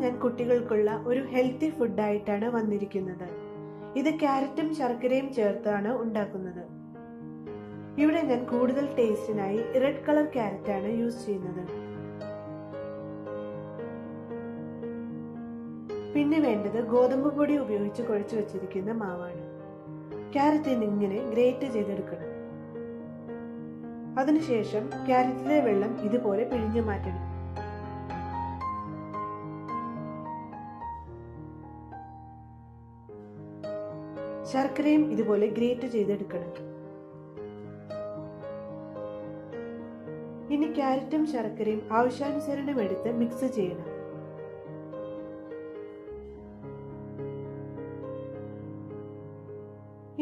ഞാൻ കുട്ടികൾക്കുള്ള ഒരു ഹെൽത്തി ഫുഡായിട്ടാണ് വന്നിരിക്കുന്നത്. ഇത് ക്യാരറ്റും ശർക്കരയും ചേർത്താണ് ഉണ്ടാക്കുന്നത്. ഇവിടെ ഞാൻ കൂടുതൽ ടേസ്റ്റിനായി റെഡ് കളർ ക്യാരറ്റാണ് യൂസ് ചെയ്യുന്നത്. പിന്നെ വേണ്ടത് ഗോതമ്പ് പൊടി ഉപയോഗിച്ച് കുഴച്ചു വെച്ചിരിക്കുന്ന മാവാണ്. ക്യാരറ്റിന് ഇങ്ങനെ ഗ്രേറ്റ് ചെയ്തെടുക്കണം. അതിനുശേഷം ക്യാരറ്റിലെ വെള്ളം ഇതുപോലെ പിഴിഞ്ഞു മാറ്റണം. ശർക്കരയും ഇതുപോലെ ഗ്രേറ്റ് ചെയ്തെടുക്കണം. ഇനി ക്യാരറ്റും ശർക്കരയും ആവശ്യാനുസരണം എടുത്ത് മിക്സ് ചെയ്യണം.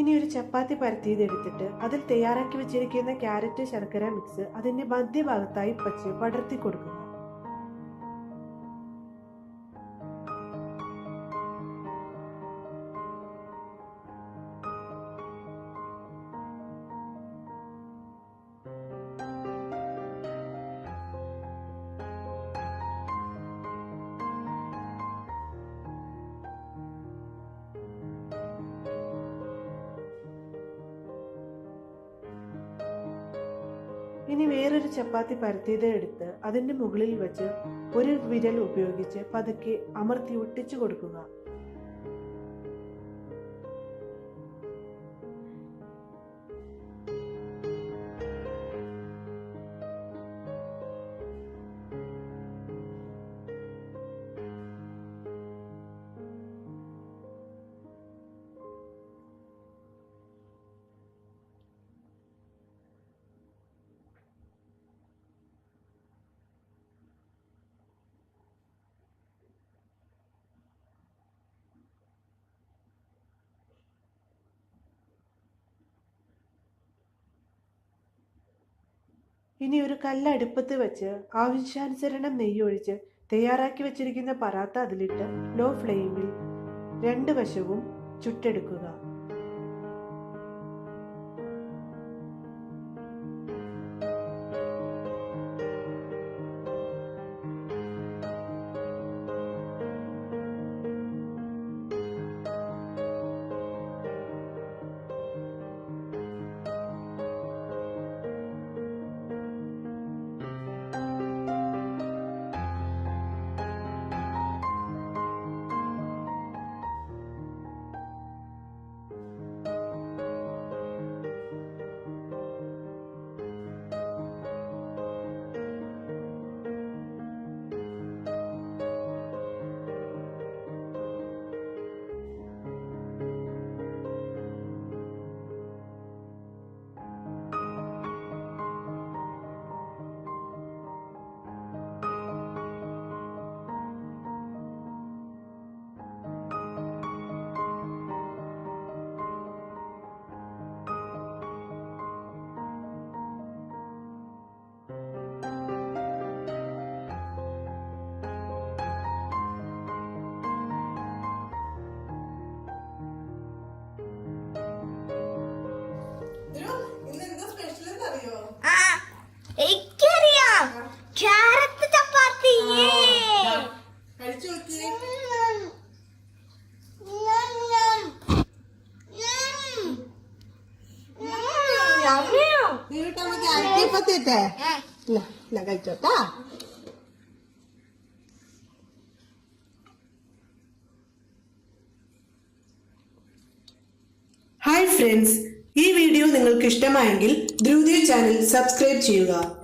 ഇനി ഒരു ചപ്പാത്തി പരത്തിയത് എടുത്തിട്ട് അതിൽ തയ്യാറാക്കി വെച്ചിരിക്കുന്ന ക്യാരറ്റ് ശർക്കര മിക്സ് അതിന്റെ മധ്യഭാഗത്തായി വച്ച് പടർത്തി കൊടുക്കുക. ഇനി വേറൊരു ചപ്പാത്തി പരത്തിയത് എടുത്ത് അതിന്റെ മുകളിൽ വെച്ച് ഒരു വിരൽ ഉപയോഗിച്ച് പതുക്കെ അമർത്തി ഒട്ടിച്ചു കൊടുക്കുക. ഇനി ഒരു കല്ല് അടുപ്പത്ത് വെച്ച് ആവശ്യാനുസരണം നെയ്യ് ഒഴിച്ച് തയ്യാറാക്കി വെച്ചിരിക്കുന്ന പറാത്ത അതിലിട്ട് ലോ ഫ്ലെയിമിൽ രണ്ട് വശവും ചുട്ടെടുക്കുക. എനിക്കറിയാം, ക്യാരറ്റ് ചപ്പാത്തി. കഴിച്ചോട്ടാ. ഹായ് ഫ്രണ്ട്സ്, ഈ വീഡിയോ നിങ്ങൾക്ക് ഇഷ്ടമായെങ്കിൽ ധ്രുവദേവ് ചാനൽ സബ്സ്ക്രൈബ് ചെയ്യുക.